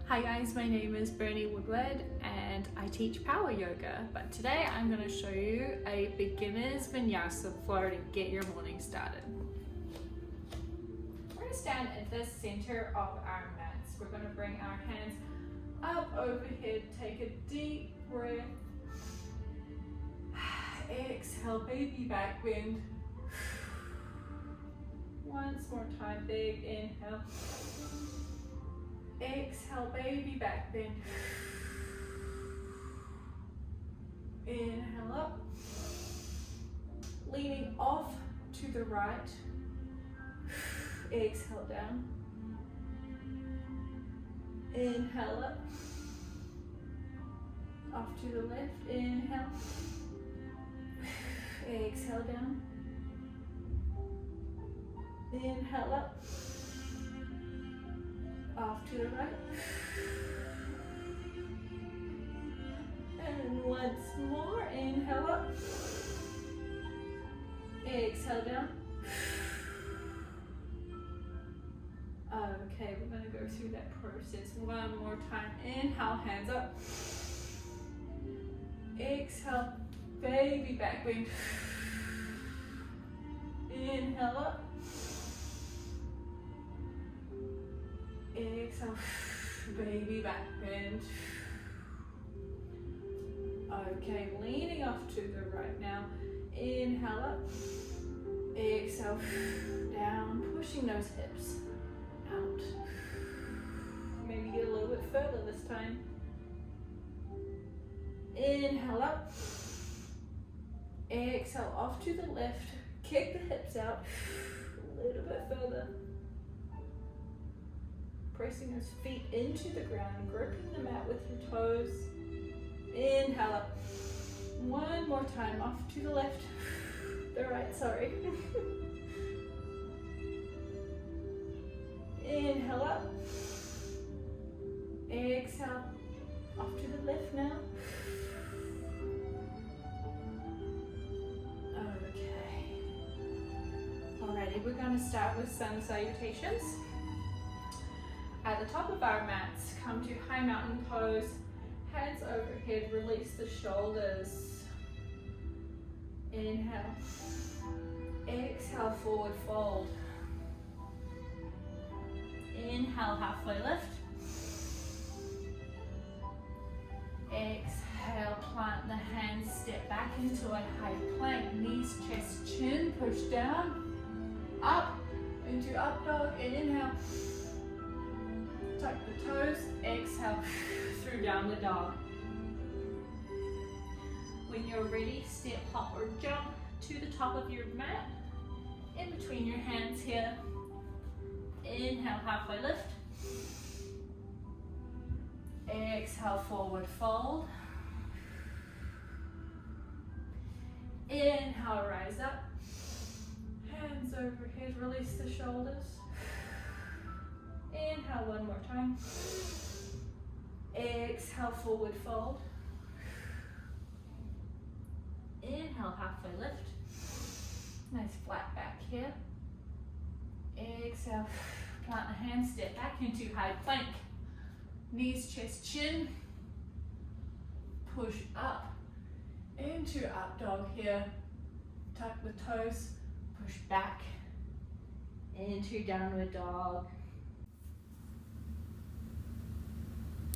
Hi guys, my name is Bernie Woodward and I teach power yoga, but today I'm going to show you a beginner's Vinyasa flow to get your morning started. We're going to stand at the center of our mats. We're going to bring our hands up overhead, take a deep breath, exhale, baby back bend. Once more time, big inhale. Exhale, baby back bend. Inhale up. Leaning off to the right. Exhale down. Inhale up. Off to the left. Inhale. Exhale down. Inhale up. Off to the right. And once more, inhale up. Exhale down. Okay, we're gonna go through that process one more time. Inhale, hands up. Exhale, baby back bend. Inhale up. Exhale, baby back bend. Okay, leaning off to the right now. Inhale up. Exhale, down, pushing those hips out. Maybe get a little bit further this time. Inhale up. Exhale, off to the left. Kick the hips out a little bit further. Pressing those feet into the ground, gripping the mat with your toes. Inhale up. One more time, off to the left. The right, sorry. Inhale up. Exhale. Off to the left now. Okay. Alrighty, we're going to start with sun salutations. At the top of our mats, come to high mountain pose, hands overhead, release the shoulders. Inhale. Exhale, forward fold. Inhale, halfway lift. Exhale, plant the hands, step back into a high plank, knees, chest, chin, push down, up, into up dog, and inhale. Tuck the toes, exhale through downward dog. When you're ready, step, hop, or jump to the top of your mat, in between your hands here. Inhale, halfway lift. Exhale, forward fold. Inhale, rise up. Hands overhead, release the shoulders. Inhale, one more time. Exhale, forward fold. Inhale, halfway lift. Nice flat back here. Exhale, plant the hands, step back into high plank. Knees, chest, chin. Push up into up dog here. Tuck the toes, push back into downward dog.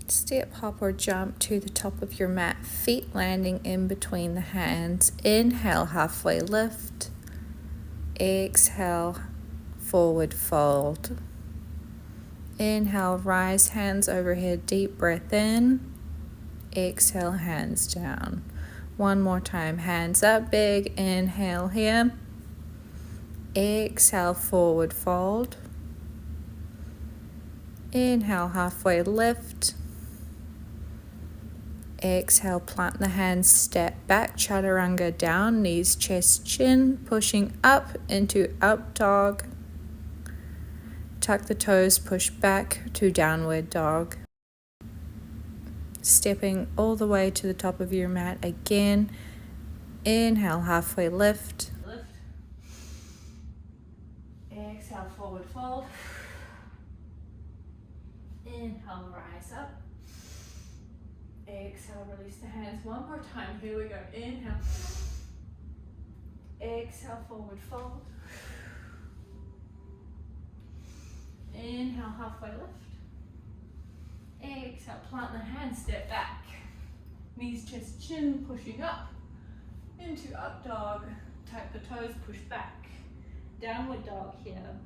Step, hop, or jump to the top of your mat, feet landing in between the hands. Inhale, halfway lift. Exhale, forward fold. Inhale, rise, hands overhead, deep breath in. Exhale, hands down. One more time, hands up, big inhale here. Exhale, forward fold. Inhale, halfway lift. Exhale, plant the hands, step back, chaturanga down, knees, chest, chin, pushing up into up dog. Tuck the toes, push back to downward dog. Stepping all the way to the top of your mat again. Inhale, halfway lift. Lift. Exhale, forward fold. Inhale, rise up. Exhale, release the hands. One more time, here we go. Inhale. Exhale, forward fold. Inhale, halfway lift. Exhale, plant the hands, step back. Knees, chest, chin, pushing up. Into up dog. Tuck the toes, push back. Downward dog here.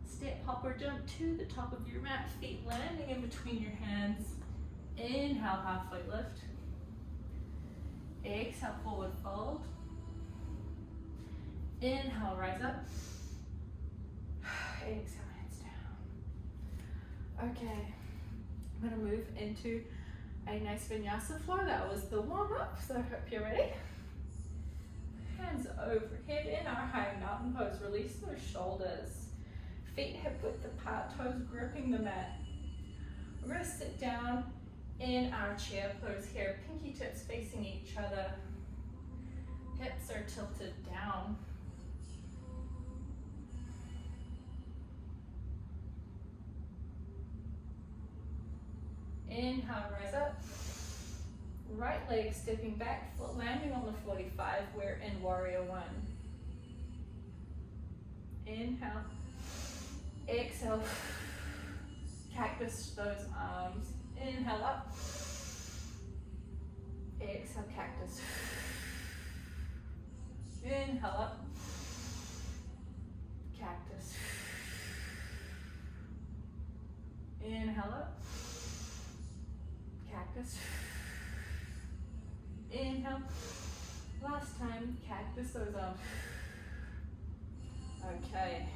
Step, hop or jump to the top of your mat. Feet landing in between your hands. Inhale, halfway lift. Exhale, forward fold. Inhale, rise up. Exhale, hands down. Okay, I'm gonna move into a nice vinyasa floor. That was the warm up, so I hope you're ready. Hands overhead in our high mountain pose. Release those shoulders. Feet hip width apart, toes gripping the mat. We're gonna sit down in our chair pose here. Pinky tips facing each other. Hips are tilted down. Inhale, rise up. Right leg stepping back, foot landing on the 45. We're in warrior one. Inhale. Exhale. Cactus those arms. Inhale up. Exhale, cactus. Inhale up. Cactus. Inhale up. Cactus. Inhale. Last time, cactus those arms. Okay.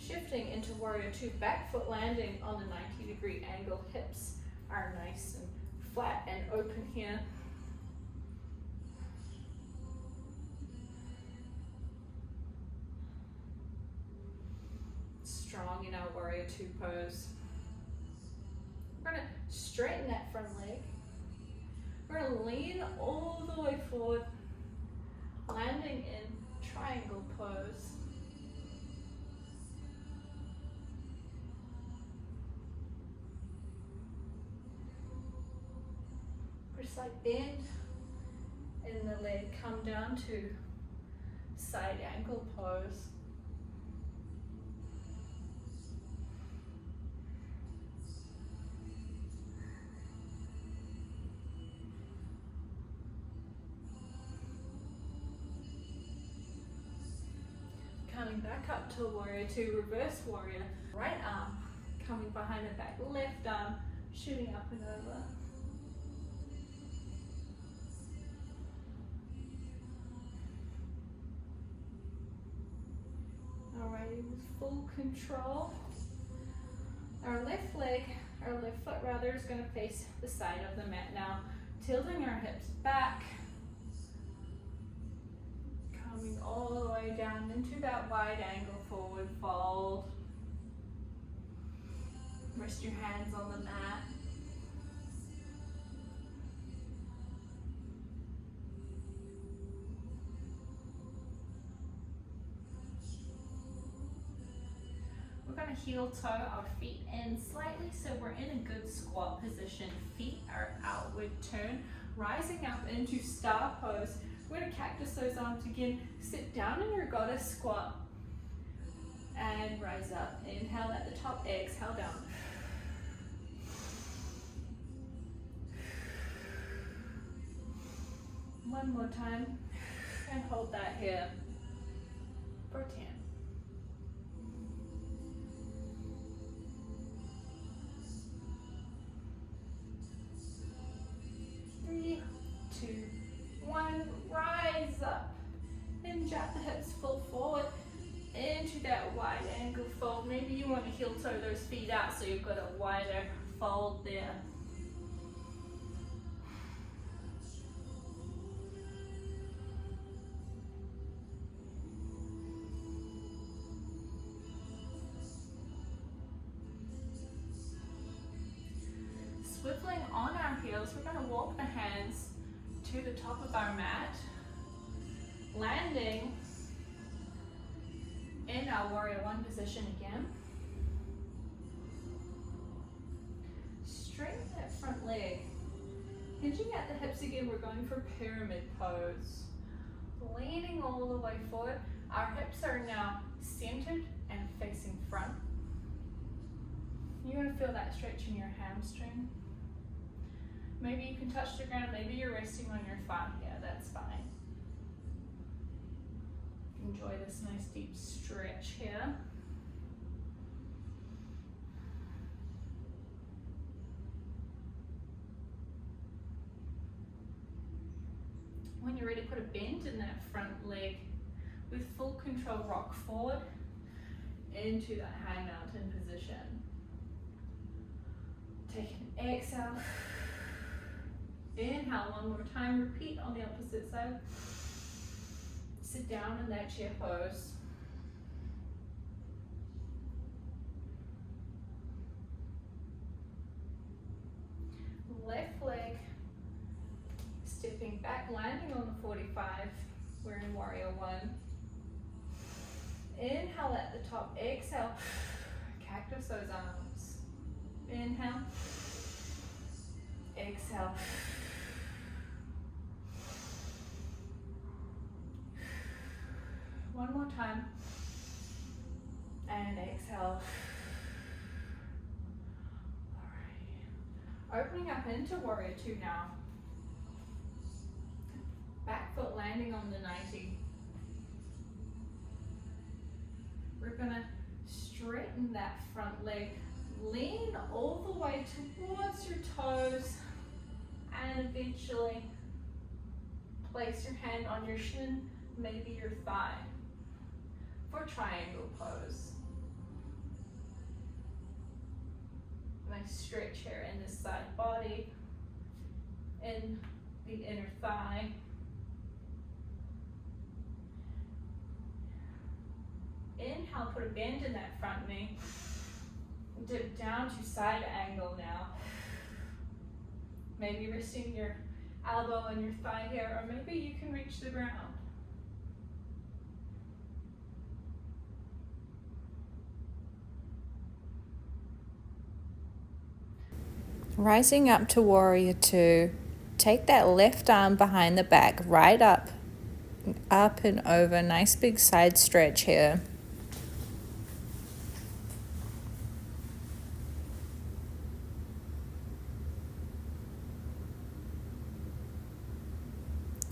Shifting into warrior two, back foot landing on the 90-degree angle. Hips are nice and flat and open here. Strong in our warrior two pose. We're gonna straighten that front leg. We're gonna lean all the way forward, landing in triangle pose. Slight bend in the leg, come down to side angle pose. Coming back up to warrior two, reverse warrior. Right arm coming behind the back, left arm shooting up and over. Alrighty, with full control. Our left leg, our left foot rather, is going to face the side of the mat now. Tilting our hips back. Coming all the way down into that wide angle forward fold. Rest your hands on the mat. We're going to heel toe our feet in slightly so we're in a good squat position. Feet are outward turn, rising up into star pose. We're going to cactus those arms again. Sit down in your goddess squat and rise up. Inhale at the top, exhale down. One more time and hold that here for 10. 3, 2, 1, rise up. Hinge at the hips, full forward into that wide angle fold. Maybe you want to heel toe those feet out so you've got a wider fold there. Swiveling on our heels, we're going to walk the hands to the top of our mat, landing in our warrior one position again. straighten that front leg. Hinging at the hips again, we're going for pyramid pose. Leaning all the way forward. Our hips are now centered and facing front. You're going to feel that stretch in your hamstring. Maybe you can touch the ground, maybe you're resting on your thigh here, that's fine. Enjoy this nice deep stretch here. When you're ready, put a bend in that front leg. With full control, rock forward into that high mountain position. Take an exhale. Inhale one more time, repeat on the opposite side. Sit down in that chair pose. Left leg, stepping back, landing on the 45. We're in warrior one. Inhale at the top, exhale, cactus those arms. Inhale, exhale. One more time, and exhale. All right. Opening up into warrior two now. Back foot landing on the 90. We're gonna straighten that front leg. Lean all the way towards your toes and eventually place your hand on your shin, maybe your thigh, for triangle pose. Nice stretch here in this side body, in the inner thigh. Inhale, put a bend in that front knee. Dip down to side angle now. Maybe resting your elbow on your thigh here, or maybe you can reach the ground. Rising up to warrior two, take that left arm behind the back, right up and over. Nice big side stretch here.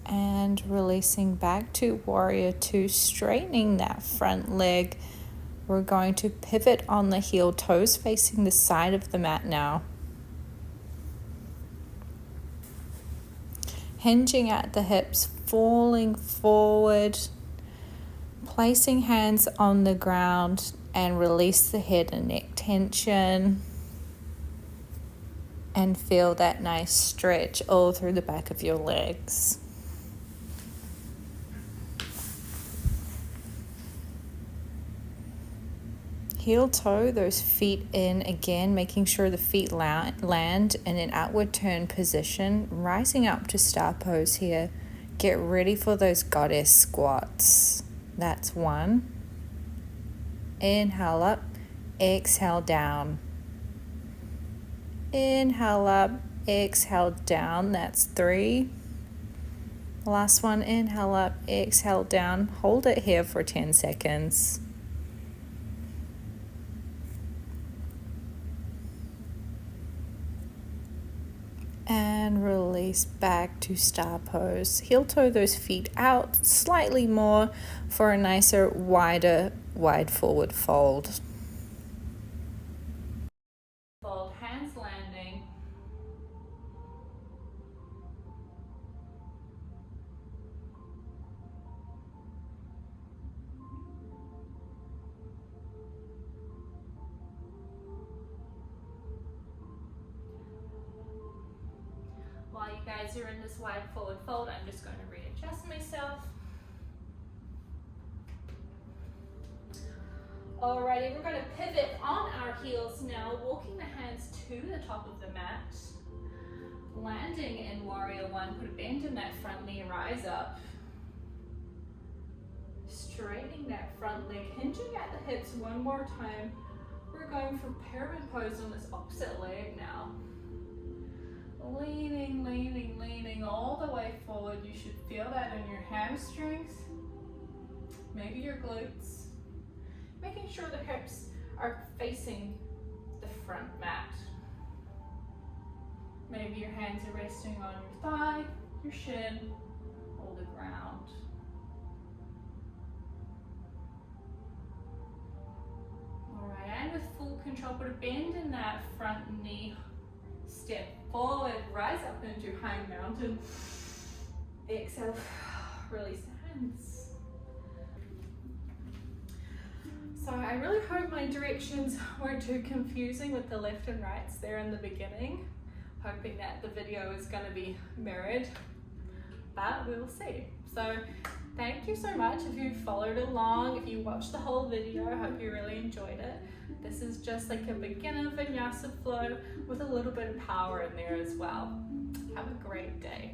And releasing back to warrior two, straightening that front leg. We're going to pivot on the heel, toes facing the side of the mat now. Hinging at the hips, falling forward, placing hands on the ground, and release the head and neck tension. And feel that nice stretch all through the back of your legs. Heel toe those feet in again, making sure the feet land in an outward turn position, rising up to star pose here. Get ready for those goddess squats. That's one. Inhale up, exhale down. Inhale up, exhale down. That's three. Last one, inhale up, exhale down. Hold it here for 10 seconds. And release back to star pose. Heel toe those feet out slightly more for a nicer, wide forward fold. Fold, hands landing. While you guys are in this wide forward fold, I'm just going to readjust myself. Alrighty, we're going to pivot on our heels now, walking the hands to the top of the mat. Landing in warrior one, put a bend in that front knee, rise up. Straightening that front leg, hinging at the hips one more time. We're going for pyramid pose on this opposite leg now. Leaning, leaning, leaning all the way forward. You should feel that in your hamstrings, maybe your glutes. Making sure the hips are facing the front mat. Maybe your hands are resting on your thigh, your shin, or the ground. All right, and with full control, put a bend in that front knee. Step forward, rise up into high mountain. Exhale, release the hands. So I really hope my directions weren't too confusing with the left and rights there in the beginning. Hoping that the video is going to be mirrored, but we'll see. So thank you so much if you followed along, if you watched the whole video. I hope you really enjoyed it. This is just like a beginner vinyasa flow with a little bit of power in there as well. Have a great day.